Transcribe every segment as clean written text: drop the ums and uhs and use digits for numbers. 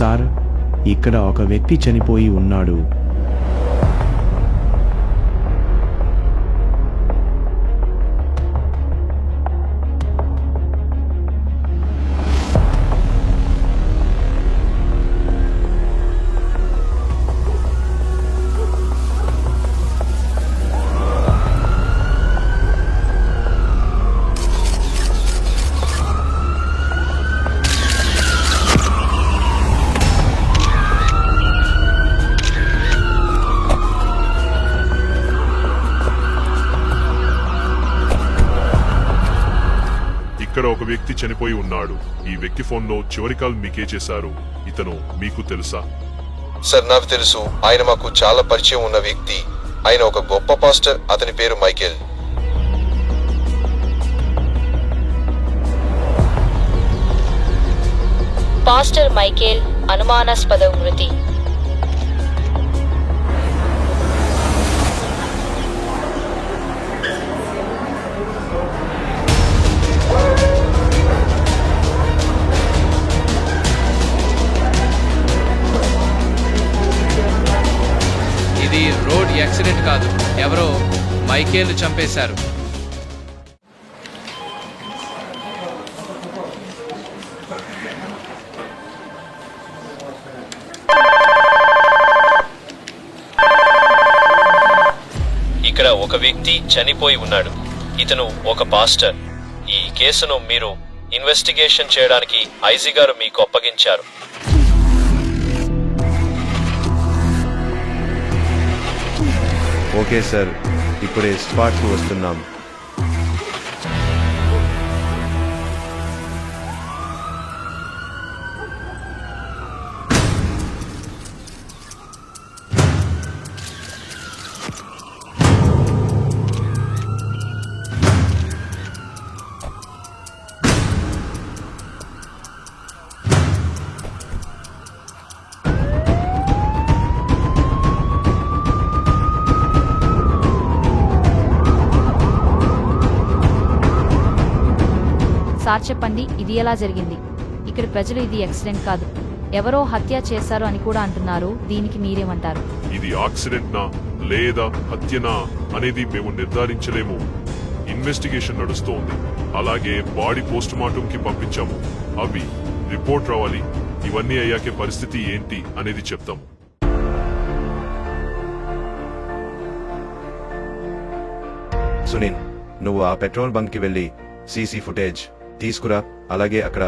Sir, ఇక్కడ ఒక వ్యక్తి చనిపోయి ఉన్నాడు. ఇక్కడ ఒక వ్యక్తి చనిపోయి ఉన్నాడు. ఈ వ్యక్తి ఫోన్లో చివరి కాల్ మీకే చేశారు. ఇతను మీకు తెలుసా? సార్, నాకు తెలుసు. ఆయన మాకు చాలా పరిచయం ఉన్న వ్యక్తి. ఆయన ఒక గొప్ప పాస్టర్. అతని పేరు మైకేల్. పాస్టర్ మైకేల్ అనుమానాస్పద మృతి. ఇది రోడ్ యాక్సిడెంట్ కాదు, ఎవరో మైకేల్ చంపేశారు. ఇక్కడ ఒక వ్యక్తి చనిపోయి ఉన్నాడు. ఇతను ఒక పాస్టర్. ఈ కేసును మీరు ఇన్వెస్టిగేషన్ చేయడానికి ఐజీ గారు మీకు అప్పగించారు. ఓకే సార్, ఇప్పుడే స్పాట్కు వస్తున్నాం. సార్ చెప్పండి, ఇది ఎలా జరిగింది? ఇక్కడ ప్రజలు ఇది యాక్సిడెంట్ కాదు, ఎవరో హత్య చేశారు అని కూడా అంటున్నారు. దీనికి మీరేమంటారు? ఇది యాక్సిడెంట్నా లేదా హత్యనా అనేది మేము నిర్ధారించలేము. ఇన్వెస్టిగేషన్ నడుస్తోంది. అలాగే బాడీ పోస్ట్ మార్టం కి పంపించాము. అవి రిపోర్ట్ రావాలి. ఇవన్నీ అయ్యాకే పరిస్థితి ఏంటి అనేది చెప్తాము. సునీల్, నువ్వు ఆ పెట్రోల్ బంక్ కి వెళ్లి సీసీ ఫుటేజ్ తీసుకురా. అలాగే అక్కడ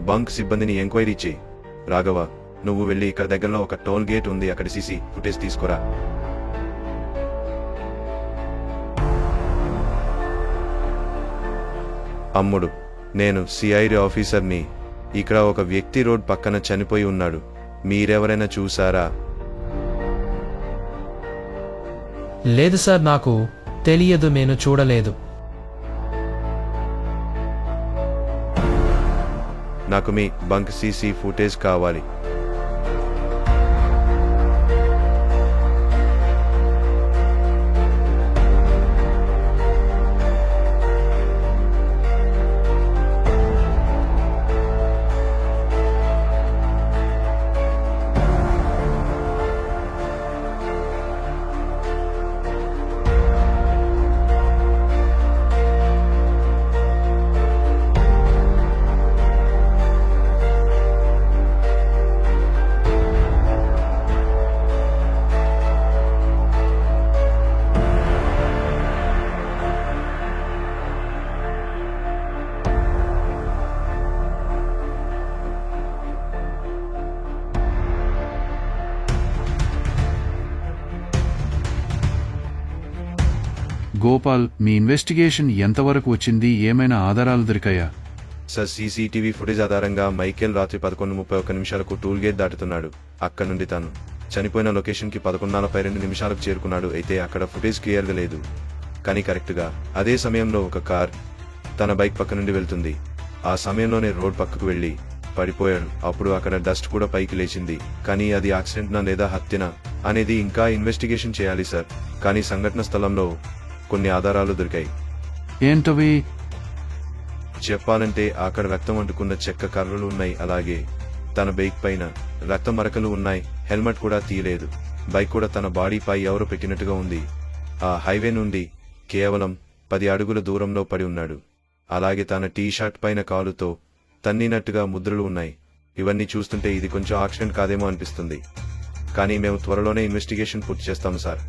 బంక్ సిబ్బందిని ఎంక్వైరీ చేయి. రాఘవ, నువ్వు వెళ్లి ఇక్కడ దగ్గరలో ఒక టోల్ గేట్ ఉంది, అక్కడ సీసీ ఫుటేజ్ తీసుకురా. అమ్ముడు, నేను సిఐడి ఆఫీసర్ని. ఇక్కడ ఒక వ్యక్తి రోడ్ పక్కన చనిపోయి ఉన్నాడు. మీరెవరైనా చూసారా? లేదు సార్, నాకు తెలియదు, నేను చూడలేదు. నాకు మీ బంక్ సీసీ ఫుటేజ్ కావాలి. గోపాల్, మీ ఇన్వెస్టిగేషన్ ఎంతవరకు వచ్చింది? ఏమైనా ఆధారాలు దొరికాయా? సార్, సీసీటీవీ ఫుటేజ్ ఆధారంగా మైకేల్ రాత్రి 11:31 టూల్ గేట్ దాటుతున్నాడు. అక్కడ నుండి తను చనిపోయిన లొకేషన్ కి 11:42 చేరుకున్నాడు. అయితే అక్కడ ఫుటేజ్ క్లియర్గా లేదు. కానీ కరెక్ట్గా అదే సమయంలో ఒక కార్ తన బైక్ పక్క నుండి వెళ్తుంది. ఆ సమయంలోనే రోడ్ పక్కకు వెళ్లి పడిపోయాడు. అప్పుడు అక్కడ డస్ట్ కూడా పైకి లేచింది. కానీ అది యాక్సిడెంట్నా లేదా హత్యనా అనేది ఇంకా ఇన్వెస్టిగేషన్ చేయాలి సార్. కానీ సంఘటన స్థలంలో కొన్ని ఆధారాలు దొరికాయి. ఏంటవి? చెప్పాలంటే అక్కడ రక్తం అంటుకున్న చెక్క కర్రలు ఉన్నాయి. అలాగే తన బైక్ పైన రక్త మరకలు ఉన్నాయి. హెల్మెట్ కూడా తీయలేదు. బైక్ కూడా తన బాడీపై ఎవరో పెట్టినట్టుగా ఉంది. ఆ హైవే నుండి కేవలం 10 అడుగుల దూరంలో పడి ఉన్నాడు. అలాగే తన టీ షర్ట్ పైన కాలుతో తన్నినట్టుగా ముద్రలు ఉన్నాయి. ఇవన్నీ చూస్తుంటే ఇది కొంచెం యాక్సిడెంట్ కాదేమో అనిపిస్తుంది. కానీ మేము త్వరలోనే ఇన్వెస్టిగేషన్ పూర్తి చేస్తాము సార్.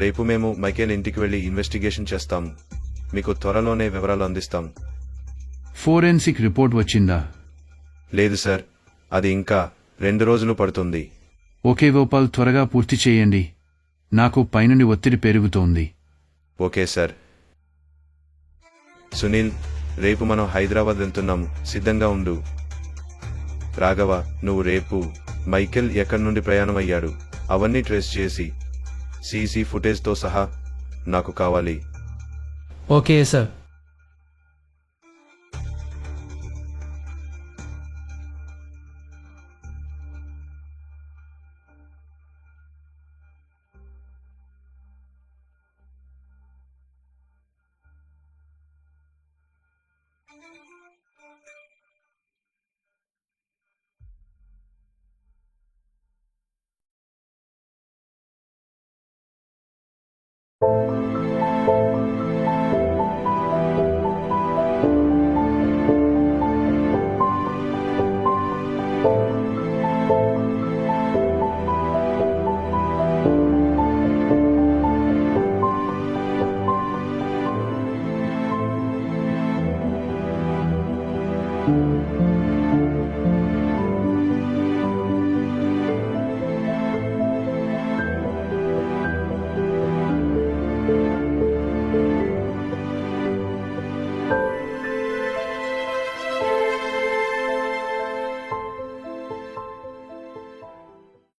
రేపు మేము మైకేల్ ఇంటికి వెళ్లి ఇన్వెస్టిగేషన్ చేస్తాము. మీకు త్వరలోనే వివరాలు అందిస్తాము. ఫోరెన్సిక్ రిపోర్ట్ వచ్చిందా? లేదు సార్, అది ఇంకా 2 రోజులు పడుతుంది. ఓకే గోపాల్, త్వరగా పూర్తి చేయండి. నాకు పైనుండి ఒత్తిడి పెరుగుతోంది. Okay sir. సునీల్, రేపు మనం హైదరాబాద్ వెళ్తున్నాము, సిద్ధంగా ఉండు. రాఘవ, నువ్వు రేపు మైకేల్ ఎక్కడి నుండి ప్రయాణం అయ్యాడు అవన్నీ ట్రేస్ చేసి సీసీ ఫుటేజ్తో సహా నాకు కావాలి. Okay sir.